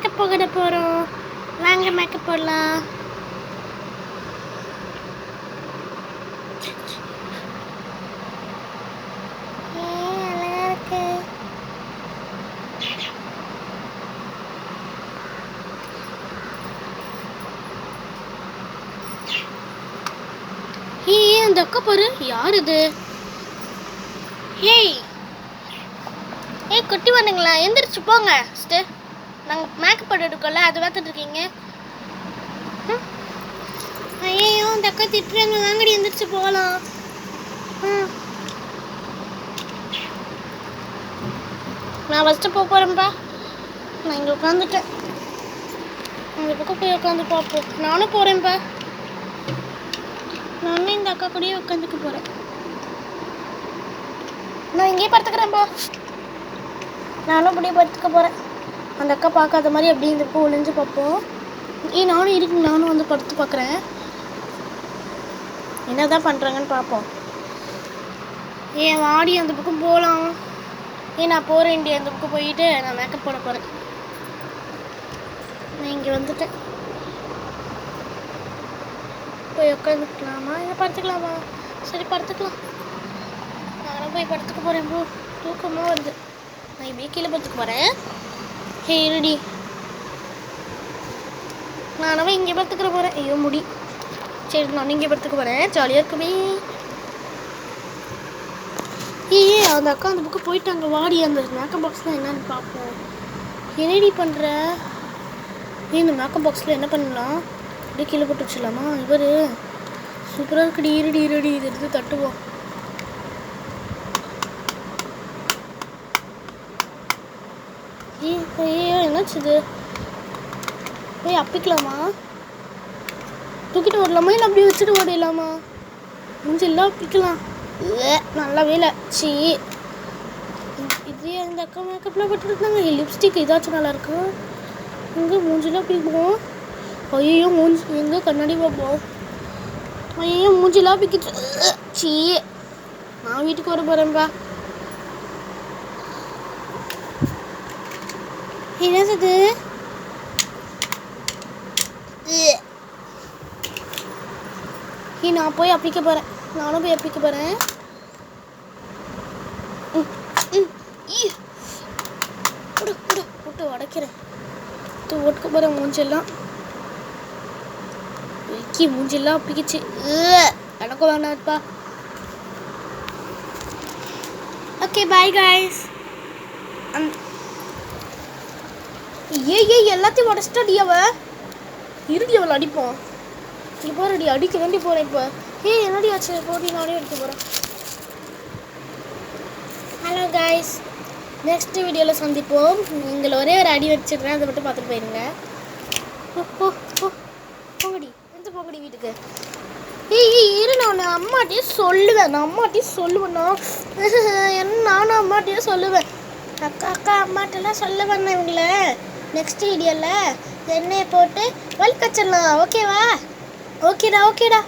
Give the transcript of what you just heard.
Makeup போட போகிறோம். வாங்க மேக்கப் போடலாம். அழகா இருக்கு. அந்த அக்கா பாரு, யார் இது? ஏய் குட்டி வந்துங்களா, எந்திரிச்சு போங்க. நாங்கள் மேக்கப் போட்டு இருக்கோம்ல, அது பார்த்துட்டு இருக்கீங்க. ஐயோ அந்த அக்கா திட்டுறாங்க, வாங்கடி எந்திரிச்சு போகலாம். நான் ஃபஸ்ட்டு போக போகிறேன்ப்பா. நான் இங்கே உட்காந்துட்டேன். அந்த பக்கம் போய் உட்காந்து பார்ப்போம். நானும் போகிறேன்ப்பா. நானும் இந்த அக்கா கூடயே உட்காந்துக்க போகிறேன். நான் இங்கேயே படுத்துக்கிறேன்ப்பா. நானும் அப்படியே படுத்துக்க போகிறேன். அந்த அக்கா பார்க்காத மாதிரி அப்படியே இந்த பக்கம் ஒளிஞ்சு பார்ப்போம். நானும் இருக்கு, நானும் வந்து படுத்து பார்க்குறேன். என்ன தான் பண்ணுறாங்கன்னு பார்ப்போம். வாடி அந்த பக்கம் போகலாம். நான் போகிறேன். அந்த பக்கம் போயிட்டு நான் மேக்கப் போட போகிறேன். நான் இங்கே வந்துட்டேன். போய் உட்காந்துக்கலாமா இல்லை படுத்துக்கலாமா? சரி படுத்துக்கலாம். நானும் போய் படுத்துக்க போகிறேன். ப்ரோ தூக்கமாக வருது. நான் இப்படியே கீழே படுத்துக்க போகிறேன். இருடி, நானும் இங்கே படுத்துக்கிற போகிறேன். ஐயோ முடி. சரி நானும் இங்கே படுத்துக்க போகிறேன். ஜாலியாக இருக்குமே. அந்த அக்கா அந்த புக்கு போயிட்டாங்க. வாடி அந்த மேக்கப் பாக்ஸில் என்னன்னு பார்ப்போம். என்னடி பண்ணுற? இந்த மேக்கப் பாக்ஸில் என்ன பண்ணலாம்? அப்படியே கீழே போட்டு வச்சிடலாமா? இவர் சூப்பராக இருக்குடி. இருடி இது எடுத்து தட்டுவோம். என்னாச்சு இது? அப்பிக்கலாமா? தூக்கிட்டு ஓடலாமா இல்லை அப்படியே வச்சுட்டு ஓடிடலாமா? எல்லாம் அப்பிக்கலாம். நல்லா வேலை. இது அந்த அக்கா மேக்கப்லாம் போட்டுருந்தாங்க. லிப்ஸ்டிக் ஏதாச்சும் நல்லாயிருக்கு. இங்கே மூஞ்சிலாம் பிடிப்போம். ஐயோ மூஞ்சி எங்கே கண்ணாடி பார்ப்போம். ஐயோ மூஞ்சிலாம் பிக்கிச்சு. நான் வீட்டுக்கு வர போகிறேன்ப்பா. என்னது? நான் போய் அப்பிக்க போகிறேன். நானும் போய் அப்பிக்க போகிறேன். போட்டு உடைக்கிறேன். ஒட்டுக்க போகிறேன் மூஞ்செல்லாம். மூஞ்செல்லாம் அப்பிக்கிச்சு. எனக்கும் வேணாம்ப்பா. Okay bye guys. எல்லாத்தையும் உடச்சிட்டாடி அவ. இருடி அவளை அடிப்போம். இங்கே போறடி, அடிக்க வேண்டி போகிறேன் இப்போ. என்னடி ஆச்சு? போடி நானே எடுக்க போகிறேன். ஹலோ காய்ஸ், நெக்ஸ்ட் வீடியோவில் சந்திப்போம். உங்களை ஒரே ஒரு அடி வச்சிடுறேன், அதை மட்டும் பார்த்துட்டு போயிருங்க. போங்கடி, எந்த போங்கடி வீட்டுக்கு. இரு, நான் அம்மாட்டையும் சொல்லுவேன். நானும் அம்மாட்டையும் சொல்லுவேன். அக்கா அம்மாட்டெல்லாம் சொல்ல வேணாம். இவங்கள நெக்ஸ்ட் வீடியோவில் எண்ணெயை போட்டு வலிக்கச்சிடலாம். ஓகேவா? ஓகேடா.